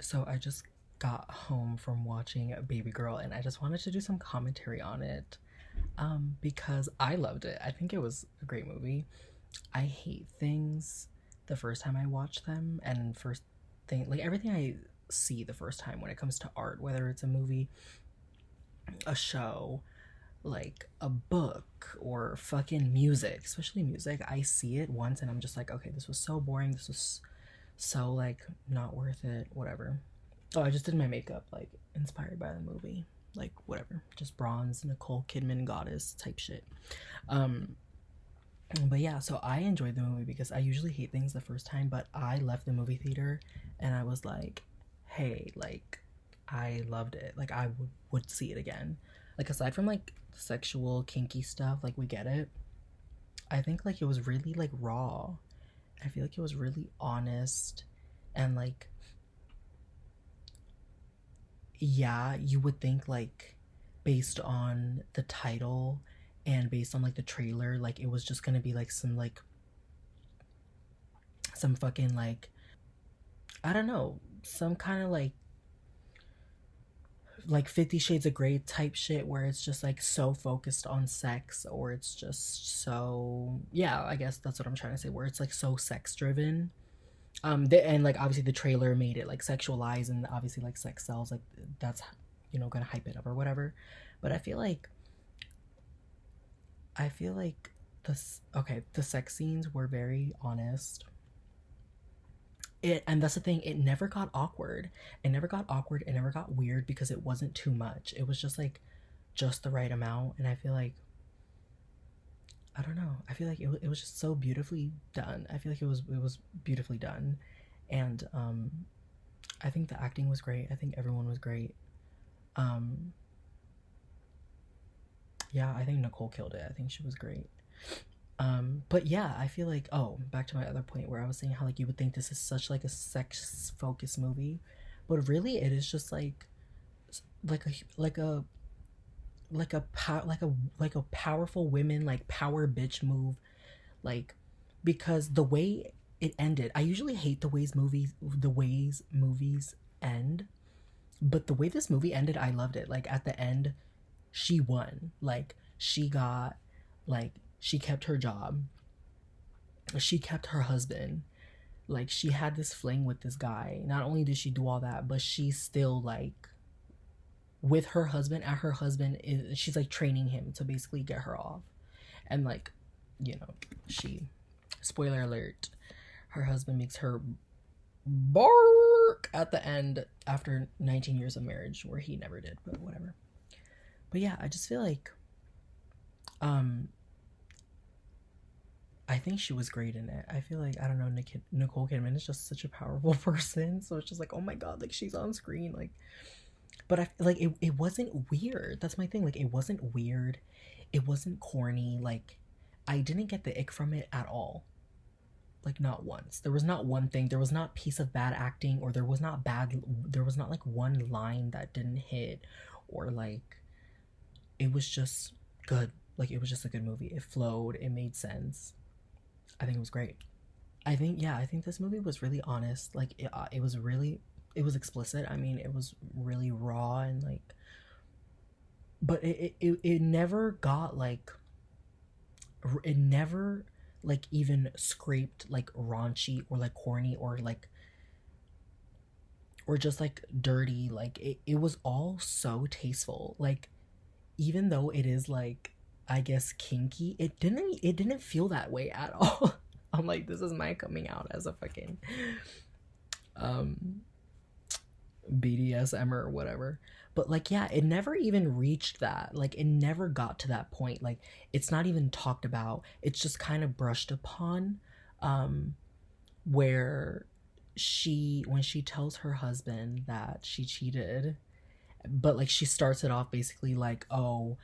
So I just got home from watching Baby Girl and I just wanted to do some commentary on it because I loved it. I think it was a great movie. I hate things the first time I watch them, and first thing, like everything I see the first time when it comes to art, whether it's a movie, a show, like a book, or fucking music, especially music, I see it once and I'm just like, okay, this was so boring. This was so like not worth it, whatever. Oh, I just did my makeup like inspired by the movie. Like whatever. Just bronze Nicole Kidman goddess type shit. Um but yeah, so I enjoyed the movie because I usually hate things the first time, but I left the movie theater and I was like, hey, like I loved it. Like I would see it again. Like aside from like sexual kinky stuff, like we get it. I think like it was really like raw. I feel like it was really honest and like yeah, you would think like based on the title and based on like the trailer, like it was just gonna be like some fucking like I don't know, some kind of like 50 Shades of Grey type shit where it's just like so focused on sex, or it's just so, yeah, I guess that's what I'm trying to say, where it's like so sex driven. And like obviously the trailer made it like sexualized, and obviously like sex sells, like that's, you know, gonna hype it up or whatever. But I feel like this, okay, the sex scenes were very honest. It, and that's the thing, it never got awkward. It never got weird because it wasn't too much. It was just like just the right amount. And I feel like, I don't know, I feel like it was just so beautifully done. I feel like it was beautifully done. And I think the acting was great. I think everyone was great. um yeah, I think Nicole killed it. I think she was great. But yeah, I feel like, oh, back to my other point where I was saying how like you would think this is such like a sex focused movie, but really it is just like a like a like a powerful women like power bitch move, like because the way it ended, I usually hate the ways movies end, but the way this movie ended, I loved it. Like at the end, she won. Like she got, like she kept her job, she kept her husband, like she had this fling with this guy. Not only did she do all that, but she's still like with her husband, at her husband is, she's like training him to basically get her off. And like, you know, she, spoiler alert, her husband makes her bark at the end after 19 years of marriage, where he never did, but whatever. But yeah, I just feel like um I think she was great in it. I feel like, I don't know, Nicole Kidman is just such a powerful person, so it's just like, oh my god, like she's on screen, like. But I like it wasn't weird. That's my thing. Like it wasn't weird. It wasn't corny. Like I didn't get the ick from it at all. Like not once. There was not one thing. There was not piece of bad acting, or there was not like one line that didn't hit, or like it was just good. Like it was just a good movie. It flowed. It made sense. I think it was great. I think, yeah, I think this movie was really honest. Like it was really, it was explicit. I mean, it was really raw and like, but it never got like, it never like even scraped like raunchy or like corny or just like dirty. Like it was all so tasteful. Like even though it is like, I guess kinky, it didn't feel that way at all. I'm like, this is my coming out as a fucking um BDSM or whatever. But like, yeah, it never even reached that. Like it never got to that point. Like it's not even talked about. It's just kind of brushed upon. Um where she, when she tells her husband that she cheated, but like she starts it off basically like, oh,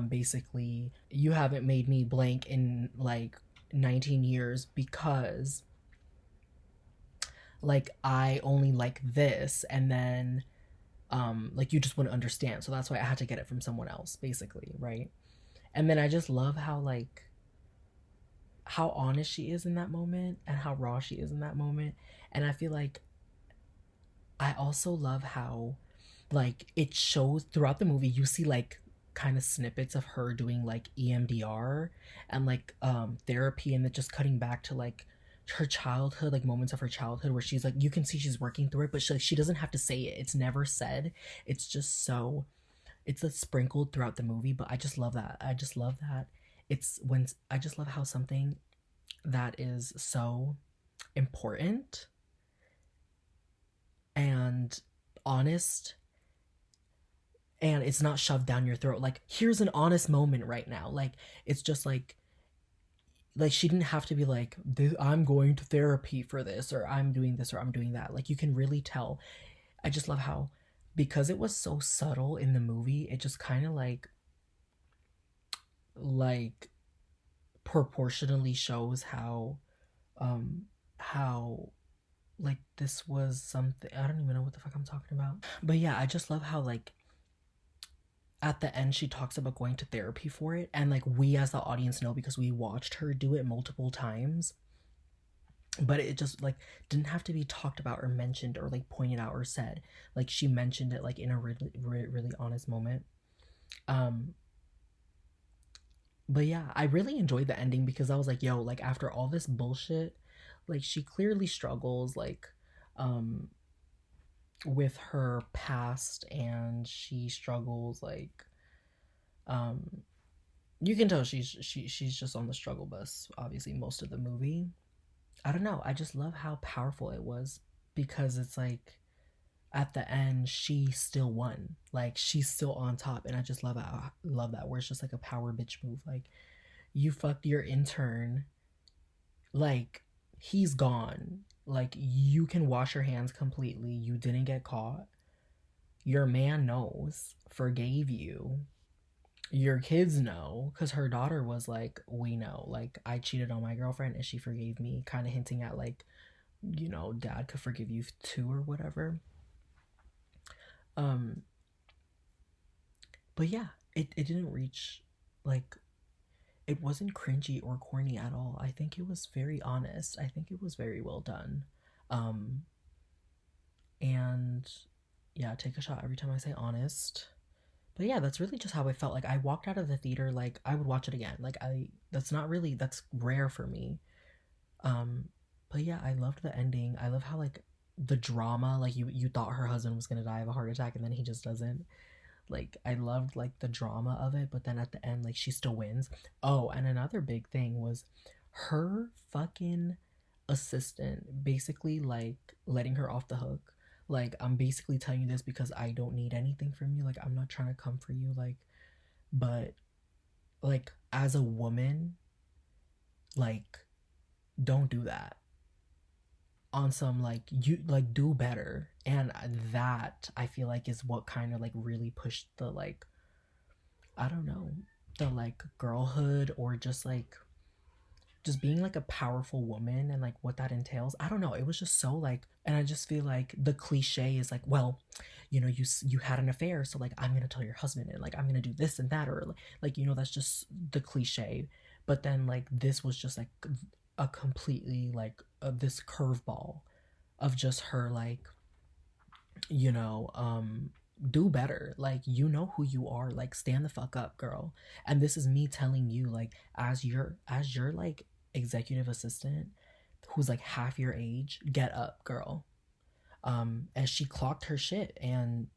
basically you haven't made me blank in like 19 years because like I only like this, and then like you just wouldn't understand, so that's why I had to get it from someone else, basically, right? And then I just love how like how honest she is in that moment and how raw she is in that moment. And I feel like I also love how like it shows throughout the movie you see like kind of snippets of her doing like EMDR and like therapy, and then just cutting back to like her childhood, like moments of her childhood where she's like, you can see she's working through it, but she doesn't have to say it, it's never said. It's just so, it's like sprinkled throughout the movie. But I just love that. I just love that. It's when I just love how something that is so important and honest, and it's not shoved down your throat like, here's an honest moment right now. Like it's just like she didn't have to be like, I'm going to therapy for this, or I'm doing this, or I'm doing that. Like you can really tell. I just love how, because it was so subtle in the movie, it just kind of like proportionally shows how like this was something, I don't even know what the fuck I'm talking about. But yeah, I just love how like at the end she talks about going to therapy for it, and like we as the audience know because we watched her do it multiple times. But it just like didn't have to be talked about or mentioned or like pointed out or said. Like she mentioned it like in a really honest moment. um but yeah, I really enjoyed the ending because I was like, yo, like after all this bullshit, like she clearly struggles like um with her past, and she struggles like um you can tell she's just on the struggle bus obviously most of the movie. I don't know, I just love how powerful it was, because it's like at the end she still won, like she's still on top. And I just love that where it's just like a power bitch move. Like you fucked your intern, like he's gone, like you can wash your hands completely, you didn't get caught, your man knows, forgave you, your kids know because her daughter was like, we know, like I cheated on my girlfriend and she forgave me, kind of hinting at like, you know, dad could forgive you too or whatever. um but yeah, it didn't reach like, it wasn't cringy or corny at all. I think it was very honest. I think it was very well done. um and yeah, take a shot every time I say honest. But yeah, that's really just how I felt. Like I walked out of the theater like I would watch it again. Like I, that's not really, that's rare for me. um but yeah, I loved the ending. I love how like the drama, like you thought her husband was gonna die of a heart attack and then he just doesn't. Like I loved like the drama of it, but then at the end like she still wins. Oh, and another big thing was her fucking assistant basically like letting her off the hook. Like, I'm basically telling you this because I don't need anything from you, like I'm not trying to come for you, like, but like as a woman, like don't do that. On some like, you like do better. And that I feel like is what kind of like really pushed the like, I don't know, the like girlhood, or just being like a powerful woman and like what that entails. I don't know, it was just so like, and I just feel like the cliche is like, well, you know, you had an affair, so like I'm gonna tell your husband and like I'm gonna do this and that, or like, you know, that's just the cliche. But then like this was just like a completely like this curveball of just her like, you know, do better, like you know who you are, like stand the fuck up, girl. And this is me telling you, like as your like executive assistant who's like half your age, get up, girl. And she clocked her shit, and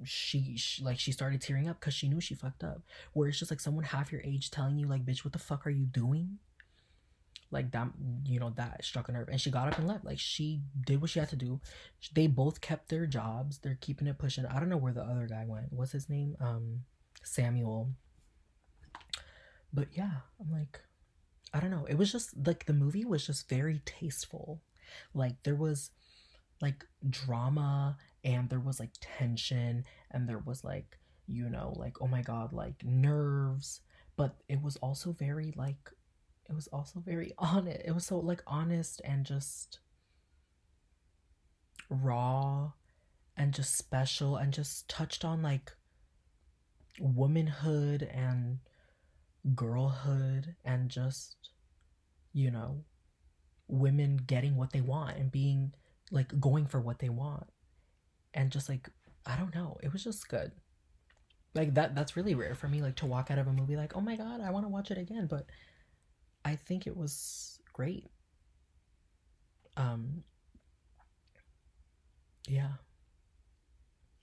she like she started tearing up because she knew she fucked up. Where it's just like someone half your age telling you like, bitch, what the fuck are you doing? Like that, you know, that struck a nerve. And she got up and left. Like she did what she had to do. They both kept their jobs, they're keeping it pushing. I don't know where the other guy went, what's his name, Samuel. But yeah, I'm like, I don't know, it was just like the movie was just very tasteful. Like there was like drama, and there was like tension, and there was like, you know, like, oh my god, like nerves. But it was also very like, it was also very honest. It was so like honest and just raw and just special, and just touched on like womanhood and girlhood, and just, you know, women getting what they want and being like going for what they want, and just like, I don't know, it was just good. Like that's really rare for me, like to walk out of a movie like, oh my god, I want to watch it again. But I think it was great. um yeah,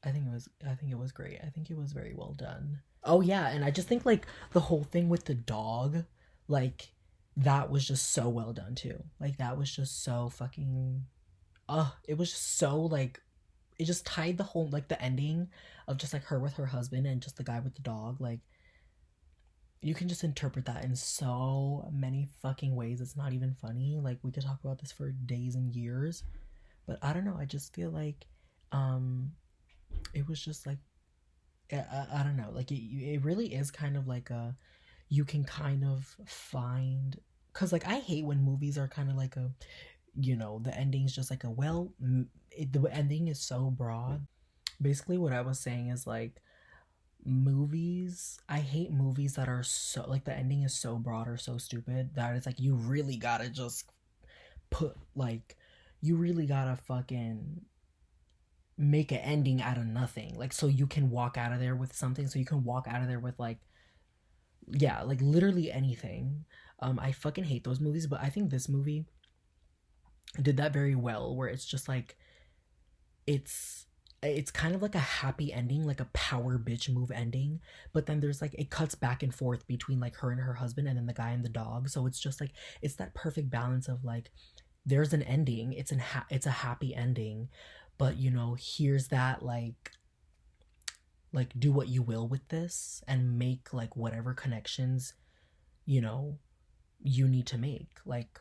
I think it was great. I think it was very well done. Oh yeah, and I just think like the whole thing with the dog, like that was just so well done too. Like that was just so fucking it was just so like, it just tied the whole, like the ending of just like her with her husband and just the guy with the dog. Like you can just interpret that in so many fucking ways. It's not even funny. Like we could talk about this for days and years. But I don't know, I just feel like um it was just like, I don't know, like it really is kind of like a, you can kind of find, because like I hate when movies are kind of like a, the ending's just like a, well, the ending is so broad. Basically what I was saying is like, movies, I hate movies that are so like, the ending is so broad or so stupid that it's like you really gotta just put like, you really gotta fucking make an ending out of nothing, like so you can walk out of there with something, so you can walk out of there with like, yeah, like literally anything. I fucking hate those movies, but I think this movie did that very well, where it's just like, it's it's kind of like a happy ending, like a power bitch move ending, but then there's like, it cuts back and forth between like her and her husband and then the guy and the dog, so it's just like, it's that perfect balance of like, there's an ending, it's a happy ending, but here's that like do what you will with this and make like whatever connections you know you need to make, like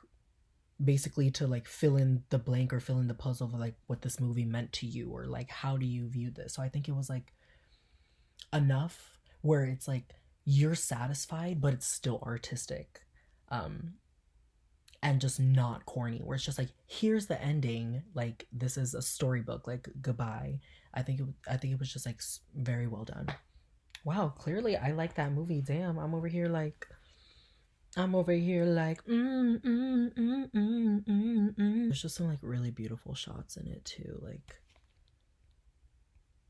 basically to like fill in the blank or fill in the puzzle of like what this movie meant to you, or like how do you view this. So I think it was like enough where it's like you're satisfied but it's still artistic, um and just not corny, where it's just like, here's the ending, like this is a storybook, like goodbye. I think it was just like very well done. Wow, clearly I like that movie. Damn, I'm over here like there's just some like really beautiful shots in it too. Like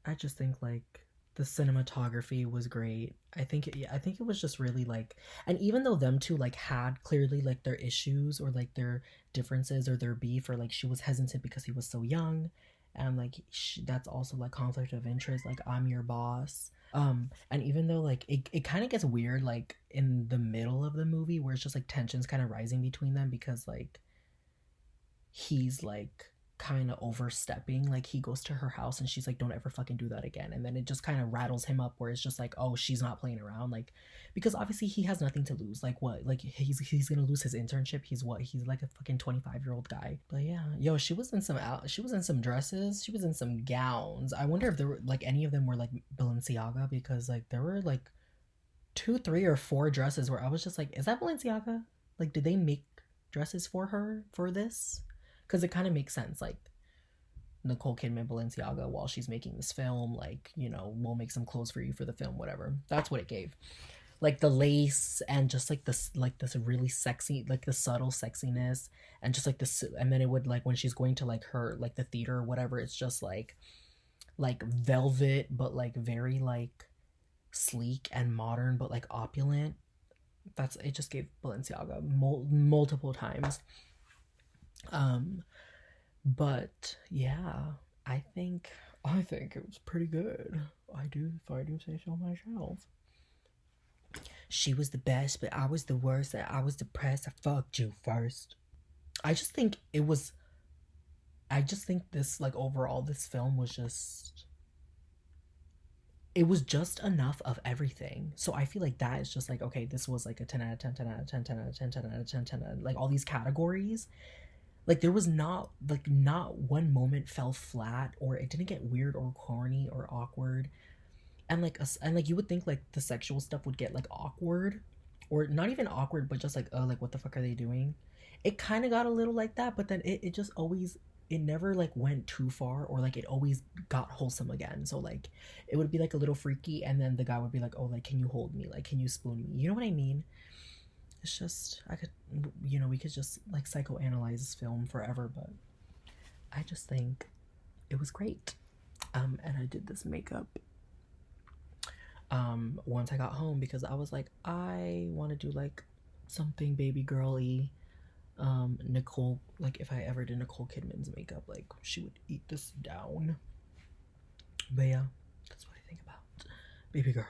I just think like the cinematography was great. I think it was just really like, and even though them two like had clearly like their issues or like their differences or their beef, or like she was hesitant because he was so young, and like that's also like conflict of interest, like I'm your boss. And even though like it kind of gets weird like in the middle of the movie, where it's just like tensions kind of rising between them, because like he's like kind of overstepping. Like he goes to her house and she's like, don't ever fucking do that again. And then it just kind of rattles him up, where it's just like, oh, she's not playing around. Like, because obviously he has nothing to lose. Like what? Like he's gonna lose his internship. He's like a fucking 25-year-old guy. But yeah, yo, she was in some dresses. She was in some gowns. I wonder if there were like any of them were like Balenciaga, because like there were like two, three, or four dresses where I was just like, is that Balenciaga? Like, did they make dresses for her for this? Because it kind of makes sense. Like, Nicole Kidman Balenciaga, while she's making this film, like, we'll make some clothes for you for the film, whatever. That's what it gave. Like the lace and just like this really sexy, like the subtle sexiness, and just like this, and then it would like when she's going to like her like the theater or whatever, it's just like velvet, but like very like sleek and modern, but like opulent. That's it. Just gave Balenciaga multiple times. Um, but yeah, I think I think it was pretty good. I do, if I do say so myself. She was the best, but I was the worst. I was depressed. I fucked you first. I just think it was. I just think this like overall this film was just. It was just enough of everything. So I feel like that is just like, okay, this was like a 10 out of 10, 10 out of 10, 10 out of 10, 10 out of 10, 10 out of, like all these categories. Like there was not one moment fell flat, or it didn't get weird or corny or awkward. And like you would think like the sexual stuff would get like awkward, or not even awkward, but just like, oh, like what the fuck are they doing. It kind of got a little like that, but then it just always, it never like went too far, or like it always got wholesome again. So like it would be like a little freaky, and then the guy would be like, oh, like can you hold me, like can you spoon me, you know what I mean. It's just, I could, we could just like psychoanalyze this film forever, but I just think it was great. And I did this makeup once I got home because I was like, I want to do like something baby girly. Nicole, like if I ever did Nicole Kidman's makeup, like she would eat this down. But yeah, that's what I think about Baby Girl.